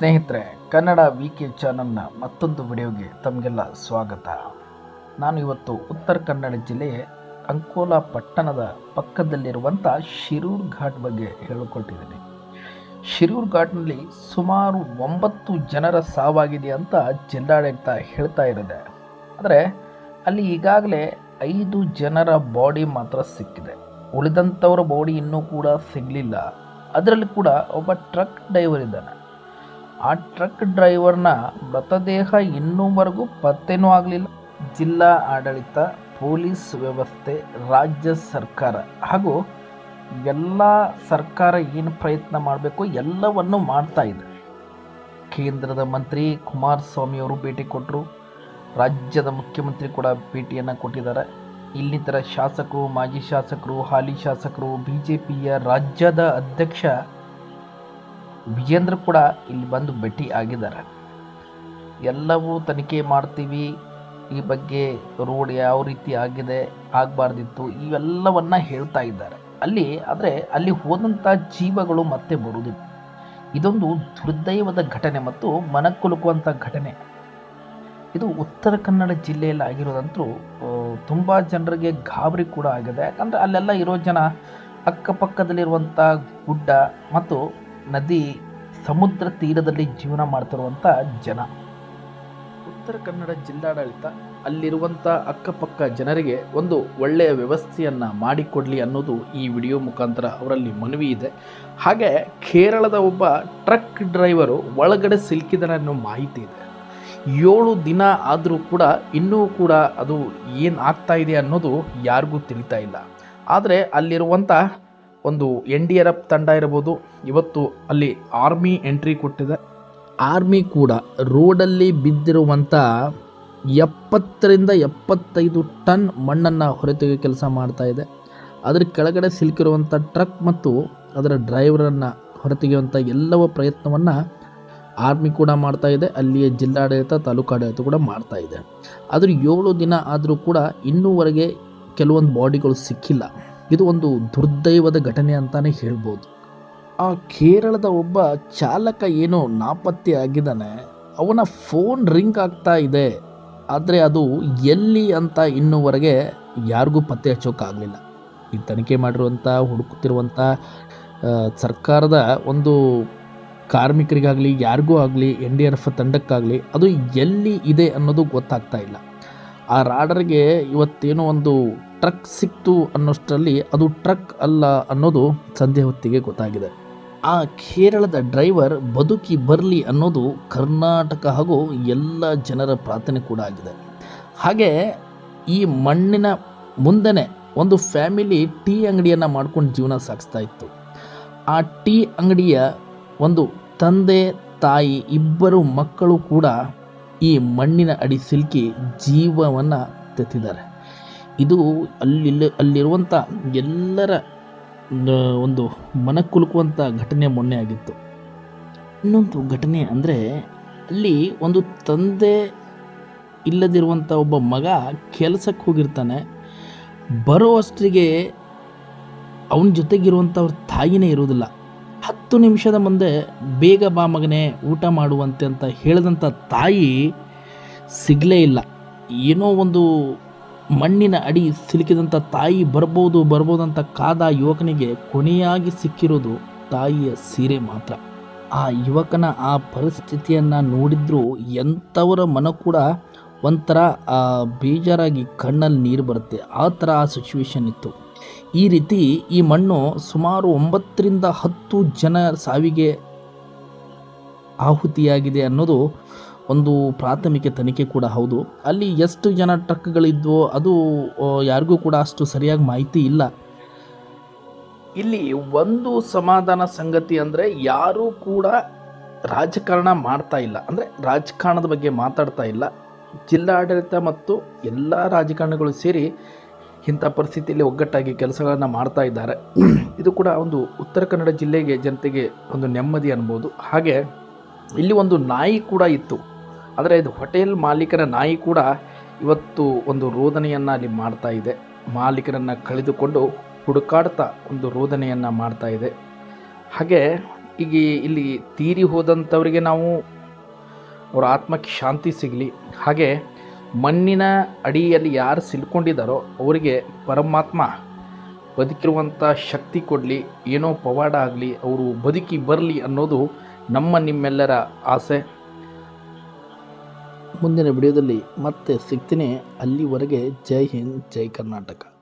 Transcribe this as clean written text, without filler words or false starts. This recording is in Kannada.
ಸ್ನೇಹಿತರೆ, ಕನ್ನಡ ವಿಕೆ ಚಾನಲ್ನ ಮತ್ತೊಂದು ವಿಡಿಯೋಗೆ ತಮಗೆಲ್ಲ ಸ್ವಾಗತ. ನಾನು ಇವತ್ತು ಉತ್ತರ ಕನ್ನಡ ಜಿಲ್ಲೆಯ ಅಂಕೋಲಾ ಪಟ್ಟಣದ ಪಕ್ಕದಲ್ಲಿರುವಂಥ ಶಿರೂರು ಘಾಟ್ ಬಗ್ಗೆ ಹೇಳಿಕೊಟ್ಟಿದ್ದೀನಿ. ಶಿರೂರು ಘಾಟ್ನಲ್ಲಿ ಸುಮಾರು 9 ಜನರ ಸಾವಾಗಿದೆ ಅಂತ ಜಿಲ್ಲಾಡಳಿತ ಹೇಳ್ತಾ ಇರೋದೆ. ಆದರೆ ಅಲ್ಲಿ ಈಗಾಗಲೇ 5 ಜನರ ಬಾಡಿ ಮಾತ್ರ ಸಿಕ್ಕಿದೆ. ಉಳಿದಂಥವರ ಬಾಡಿ ಇನ್ನೂ ಕೂಡ ಸಿಗಲಿಲ್ಲ. ಅದರಲ್ಲಿ ಕೂಡ ಒಬ್ಬ ಟ್ರಕ್ ಡ್ರೈವರ್ ಇದ್ದಾನೆ. ಆ ಟ್ರಕ್ ಡ್ರೈವರ್ನ ಮೃತದೇಹ ಇನ್ನೂವರೆಗೂ ಪತ್ತೆನೂ ಆಗಲಿಲ್ಲ. ಜಿಲ್ಲಾ ಆಡಳಿತ, ಪೊಲೀಸ್ ವ್ಯವಸ್ಥೆ, ರಾಜ್ಯ ಸರ್ಕಾರ ಹಾಗೂ ಎಲ್ಲ ಸರ್ಕಾರ ಏನು ಪ್ರಯತ್ನ ಮಾಡಬೇಕು ಎಲ್ಲವನ್ನು ಮಾಡ್ತಾ ಇದೆ. ಕೇಂದ್ರದ ಮಂತ್ರಿ ಕುಮಾರಸ್ವಾಮಿ ಅವರು ಭೇಟಿ ಕೊಟ್ಟರು. ರಾಜ್ಯದ ಮುಖ್ಯಮಂತ್ರಿ ಕೂಡ ಭೇಟಿಯನ್ನು ಕೊಟ್ಟಿದ್ದಾರೆ. ಇನ್ನಿತರ ಶಾಸಕರು, ಮಾಜಿ ಶಾಸಕರು, ಹಾಲಿ ಶಾಸಕರು, BJPಯ ರಾಜ್ಯದ ಅಧ್ಯಕ್ಷ ವಿಜೇಂದ್ರ ಕೂಡ ಇಲ್ಲಿ ಬಂದು ಭೇಟಿ ಆಗಿದ್ದಾರೆ. ಎಲ್ಲವೂ ತನಿಖೆ ಮಾಡ್ತೀವಿ, ಈ ಬಗ್ಗೆ ರೋಡ್ ಯಾವ ರೀತಿ ಆಗಿದೆ, ಆಗಬಾರ್ದಿತ್ತು, ಇವೆಲ್ಲವನ್ನ ಹೇಳ್ತಾ ಇದ್ದಾರೆ ಅಲ್ಲಿ ಹೋದಂಥ ಜೀವಗಳು ಮತ್ತೆ ಬರುವುದಿಲ್ಲ. ಇದೊಂದು ದುರ್ದೈವದ ಘಟನೆ ಮತ್ತು ಮನಕುಲುಕುವಂಥ ಘಟನೆ. ಇದು ಉತ್ತರ ಕನ್ನಡ ಜಿಲ್ಲೆಯಲ್ಲಿ ಆಗಿರೋದಂತೂ ತುಂಬ ಜನರಿಗೆ ಗಾಬರಿ ಕೂಡ ಆಗಿದೆ. ಯಾಕಂದರೆ ಅಲ್ಲೆಲ್ಲ ಇರೋ ಜನ ಅಕ್ಕಪಕ್ಕದಲ್ಲಿರುವಂಥ ಗುಡ್ಡ ಮತ್ತು ನದಿ, ಸಮುದ್ರ ತೀರದಲ್ಲಿ ಜೀವನ ಮಾಡ್ತಿರುವಂಥ ಜನ. ಉತ್ತರ ಕನ್ನಡ ಜಿಲ್ಲಾಡಳಿತ ಅಲ್ಲಿರುವಂಥ ಅಕ್ಕಪಕ್ಕ ಜನರಿಗೆ ಒಂದು ಒಳ್ಳೆಯ ವ್ಯವಸ್ಥೆಯನ್ನು ಮಾಡಿಕೊಡಲಿ ಅನ್ನೋದು ಈ ವಿಡಿಯೋ ಮುಖಾಂತರ ಅವರಲ್ಲಿ ಮನವಿ ಇದೆ. ಹಾಗೆ ಕೇರಳದ ಒಬ್ಬ ಟ್ರಕ್ ಡ್ರೈವರು ಒಳಗಡೆ ಸಿಲುಕಿದನ ಅನ್ನೋ ಮಾಹಿತಿ ಇದೆ. 7 ದಿನ ಆದರೂ ಕೂಡ ಇನ್ನೂ ಕೂಡ ಅದು ಏನು ಆಗ್ತಾ ಇದೆ ಅನ್ನೋದು ಯಾರಿಗೂ ತಿಳಿತಾ ಇಲ್ಲ. ಆದರೆ ಅಲ್ಲಿರುವಂಥ ಒಂದು NDRF ತಂಡ ಇರ್ಬೋದು, ಇವತ್ತು ಅಲ್ಲಿ ಆರ್ಮಿ ಎಂಟ್ರಿ ಕೊಟ್ಟಿದೆ. ಆರ್ಮಿ ಕೂಡ ರೋಡಲ್ಲಿ ಬಿದ್ದಿರುವಂಥ 70ರಿಂದ 75 ಟನ್ ಮಣ್ಣನ್ನು ಹೊರತೆಗೆಯೋ ಕೆಲಸ ಮಾಡ್ತಾ ಇದೆ. ಅದರ ಕೆಳಗಡೆ ಸಿಲುಕಿರುವಂಥ ಟ್ರಕ್ ಮತ್ತು ಅದರ ಡ್ರೈವರನ್ನು ಹೊರತೆಗೆಯುವಂಥ ಎಲ್ಲವ ಪ್ರಯತ್ನವನ್ನು ಆರ್ಮಿ ಕೂಡ ಮಾಡ್ತಾ ಇದೆ. ಅಲ್ಲಿಯ ಜಿಲ್ಲಾಡಳಿತ, ತಾಲೂಕಾಡಳಿತ ಕೂಡ ಮಾಡ್ತಾ ಇದೆ. ಆದರೂ 7 ದಿನ ಆದರೂ ಕೂಡ ಇನ್ನೂವರೆಗೆ ಕೆಲವೊಂದು ಬಾಡಿಗಳು ಸಿಕ್ಕಿಲ್ಲ. ಇದು ಒಂದು ದುರ್ದೈವದ ಘಟನೆ ಅಂತಾನೆ ಹೇಳ್ಬೋದು. ಆ ಕೇರಳದ ಒಬ್ಬ ಚಾಲಕ ಏನೋ ನಾಪತ್ತೆ ಆಗಿದ್ದಾನೆ. ಅವನ ಫೋನ್ ರಿಂಗ್ ಆಗ್ತಾ ಇದೆ, ಆದರೆ ಅದು ಎಲ್ಲಿ ಅಂತ ಇನ್ನೂವರೆಗೆ ಯಾರಿಗೂ ಪತ್ತೆ ಹಚ್ಚೋಕ್ಕಾಗಲಿಲ್ಲ. ಈ ತನಿಖೆ ಮಾಡಿರುವಂಥ, ಹುಡುಕುತ್ತಿರುವಂಥ ಸರ್ಕಾರದ ಒಂದು ಕಾರ್ಮಿಕರಿಗಾಗಲಿ, ಯಾರಿಗೂ ಆಗಲಿ, NDRF ತಂಡಕ್ಕಾಗಲಿ ಅದು ಎಲ್ಲಿ ಇದೆ ಅನ್ನೋದು ಗೊತ್ತಾಗ್ತಾ ಇಲ್ಲ. ಆ ರಾಡರ್ಗೆ ಇವತ್ತೇನೋ ಒಂದು ಟ್ರಕ್ ಸಿಕ್ತು ಅನ್ನೋಷ್ಟರಲ್ಲಿ ಅದು ಟ್ರಕ್ ಅಲ್ಲ ಅನ್ನೋದು ಸಂಧ್ಯೆ ಹೊತ್ತಿಗೆ ಗೊತ್ತಾಗಿದೆ. ಆ ಕೇರಳದ ಡ್ರೈವರ್ ಬದುಕಿ ಬರಲಿ ಅನ್ನೋದು ಕರ್ನಾಟಕ ಹಾಗೂ ಎಲ್ಲ ಜನರ ಪ್ರಾರ್ಥನೆ ಕೂಡ ಆಗಿದೆ. ಹಾಗೆ ಈ ಮಣ್ಣಿನ ಮುಂದೆನೇ ಒಂದು ಫ್ಯಾಮಿಲಿ ಟೀ ಅಂಗಡಿಯನ್ನು ಮಾಡ್ಕೊಂಡು ಜೀವನ ಸಾಗಿಸ್ತಾ ಇತ್ತು. ಆ ಟೀ ಅಂಗಡಿಯ ಒಂದು ತಂದೆ, ತಾಯಿ, 2 ಮಕ್ಕಳು ಕೂಡ ಈ ಮಣ್ಣಿನ ಅಡಿ ಸಿಲುಕಿ ಜೀವವನ್ನು ತೆತ್ತಿದ್ದಾರೆ. ಇದು ಅಲ್ಲಿರುವಂಥ ಎಲ್ಲರ ಒಂದು ಮನಕುಲುಕುವಂಥ ಘಟನೆ ಮೊನ್ನೆ ಆಗಿತ್ತು. ಇನ್ನೊಂದು ಘಟನೆ ಅಂದರೆ, ಅಲ್ಲಿ ಒಂದು ತಂದೆ ಇಲ್ಲದಿರುವಂಥ ಒಬ್ಬ ಮಗ ಕೆಲಸಕ್ಕೆ ಹೋಗಿರ್ತಾನೆ. ಬರೋ ಅಷ್ಟರಿಗೆ ಅವನ ಜೊತೆಗಿರುವಂಥವ್ರ ತಾಯಿನೇ ಇರೋದಿಲ್ಲ. 10 ನಿಮಿಷದ ಮುಂದೆ ಬೇಗ ಬಾ ಮಗನೇ ಊಟ ಮಾಡುವಂತೆ ಅಂತ ಹೇಳಿದಂಥ ತಾಯಿ ಸಿಗಲೇ ಇಲ್ಲ. ಏನೋ ಒಂದು ಮಣ್ಣಿನ ಅಡಿ ಸಿಲುಕಿದಂಥ ತಾಯಿ ಬರ್ಬೋದು ಅಂತ ಕಾದ ಯುವಕನಿಗೆ ಕೊನೆಯಾಗಿ ಸಿಕ್ಕಿರೋದು ತಾಯಿಯ ಸೀರೆ ಮಾತ್ರ. ಆ ಯುವಕನ ಆ ಪರಿಸ್ಥಿತಿಯನ್ನು ನೋಡಿದ್ರೂ ಎಂಥವರ ಮನ ಕೂಡ ಒಂಥರ ಬೇಜಾರಾಗಿ ಕಣ್ಣಲ್ಲಿ ನೀರು ಬರುತ್ತೆ. ಆ ಥರ ಆ ಸಿಚುವೇಶನ್ ಇತ್ತು. ಈ ರೀತಿ ಈ ಮಣ್ಣು ಸುಮಾರು 9ರಿಂದ 10 ಜನ ಸಾವಿಗೆ ಆಹುತಿಯಾಗಿದೆ ಅನ್ನೋದು ಒಂದು ಪ್ರಾಥಮಿಕ ತನಿಖೆ ಕೂಡ ಹೌದು. ಅಲ್ಲಿ ಎಷ್ಟು ಜನ ಟ್ರಕ್ಗಳಿದ್ವೋ ಅದು ಯಾರಿಗೂ ಕೂಡ ಅಷ್ಟು ಸರಿಯಾಗಿ ಮಾಹಿತಿ ಇಲ್ಲ. ಇಲ್ಲಿ ಒಂದು ಸಮಾಧಾನ ಸಂಗತಿ ಅಂದರೆ, ಯಾರೂ ಕೂಡ ರಾಜಕಾರಣ ಮಾಡ್ತಾ ಇಲ್ಲ, ಅಂದರೆ ರಾಜಕಾರಣದ ಬಗ್ಗೆ ಮಾತಾಡ್ತಾ ಇಲ್ಲ. ಜಿಲ್ಲಾಡಳಿತ ಮತ್ತು ಎಲ್ಲ ರಾಜಕಾರಣಿಗಳು ಸೇರಿ ಇಂಥ ಪರಿಸ್ಥಿತಿಯಲ್ಲಿ ಒಗ್ಗಟ್ಟಾಗಿ ಕೆಲಸಗಳನ್ನು ಮಾಡ್ತಾ ಇದ್ದಾರೆ. ಇದು ಕೂಡ ಒಂದು ಉತ್ತರ ಕನ್ನಡ ಜಿಲ್ಲೆಗೆ, ಜನತೆಗೆ ಒಂದು ನೆಮ್ಮದಿ ಅನ್ಬೋದು. ಹಾಗೆ ಇಲ್ಲಿ ಒಂದು ನಾಯಿ ಕೂಡ ಇತ್ತು, ಆದರೆ ಇದು ಹೋಟೆಲ್ ಮಾಲೀಕರ ನಾಯಿ ಕೂಡ ಇವತ್ತು ಒಂದು ರೋದನೆಯನ್ನು ಅಲ್ಲಿ ಮಾಡ್ತಾ ಇದೆ. ಮಾಲೀಕರನ್ನು ಕಳೆದುಕೊಂಡು ಹುಡುಕಾಡ್ತಾ ಒಂದು ರೋದನೆಯನ್ನು ಮಾಡ್ತಾ ಇದೆ. ಹಾಗೆ ಈಗ ಇಲ್ಲಿ ತೀರಿ ಹೋದಂಥವರಿಗೆ ನಾವು ಅವರ ಆತ್ಮಕ್ಕೆ ಶಾಂತಿ ಸಿಗಲಿ, ಹಾಗೆ ಮಣ್ಣಿನ ಅಡಿಯಲ್ಲಿ ಯಾರು ಸಿಲ್ಕೊಂಡಿದ್ದಾರೋ ಅವರಿಗೆ ಪರಮಾತ್ಮ ಬದುಕಿರುವಂಥ ಶಕ್ತಿ ಕೊಡಲಿ, ಏನೋ ಪವಾಡ ಆಗಲಿ, ಅವರು ಬದುಕಿ ಬರಲಿ ಅನ್ನೋದು ನಿಮ್ಮೆಲ್ಲರ ಆಸೆ. ಮುಂದಿನ ವಿಡಿಯೋದಲ್ಲಿ ಮತ್ತೆ ಸಿಗ್ತೀನಿ. ಅಲ್ಲಿವರೆಗೆ ಜೈ ಹಿಂದ್, ಜೈ ಕರ್ನಾಟಕ.